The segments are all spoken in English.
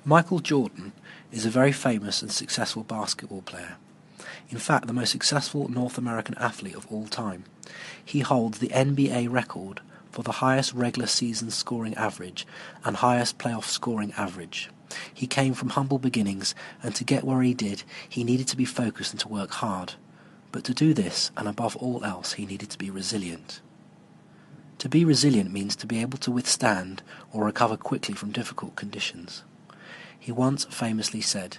Michael Jordan is a very famous and successful basketball player. In fact, the most successful North American athlete of all time. He holds the NBA record for the highest regular season scoring average and highest playoff scoring average. He came from humble beginnings, and to get where he did, he needed to be focused and to work hard. But to do this, and above all else, he needed to be resilient. To be resilient means to be able to withstand or recover quickly from difficult conditions. He once famously said,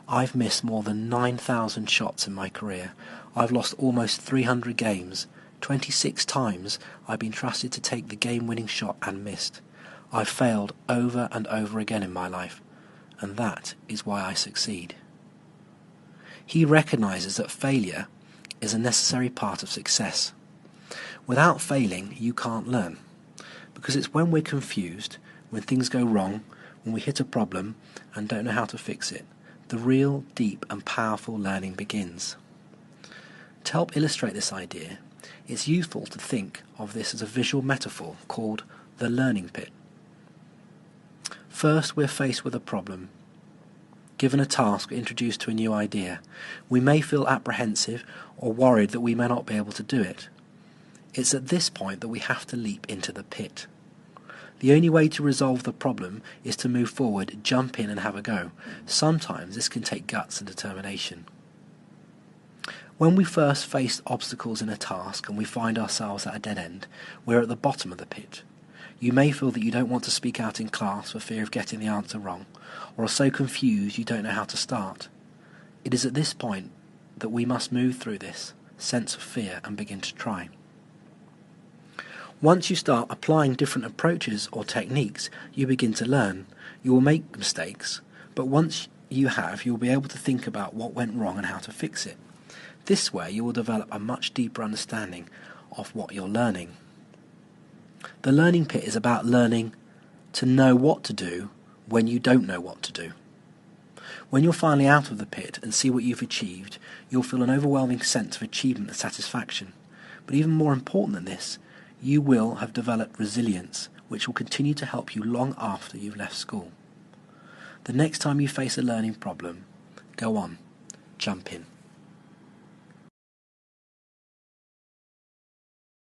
"I've missed more than 9,000 shots in my career. I've lost almost 300 games. 26 times I've been trusted to take the game-winning shot and missed. I've failed over and over again in my life, and that is why I succeed." He recognizes that failure is a necessary part of success. Without failing, you can't learn, because it's when we're confused, when things go wrong, when we hit a problem and don't know how to fix it, the real, deep and powerful learning begins. To help illustrate this idea, it's useful to think of this as a visual metaphor called the learning pit. First, we're faced with a problem. Given a task or introduced to a new idea, we may feel apprehensive or worried that we may not be able to do it. It's at this point that we have to leap into the pit. The only way to resolve the problem is to move forward, jump in and have a go. Sometimes this can take guts and determination. When we first face obstacles in a task and we find ourselves at a dead end, we're at the bottom of the pit. You may feel that you don't want to speak out in class for fear of getting the answer wrong, or are so confused you don't know how to start. It is at this point that we must move through this sense of fear and begin to try. Once you start applying different approaches or techniques, you begin to learn. You will make mistakes, but once you have, you will be able to think about what went wrong and how to fix it. This way you will develop a much deeper understanding of what you're learning. The learning pit is about learning to know what to do when you don't know what to do. When you're finally out of the pit and see what you've achieved, you'll feel an overwhelming sense of achievement and satisfaction. But even more important than this, you will have developed resilience, which will continue to help you long after you've left school. The next time you face a learning problem, go on, jump in.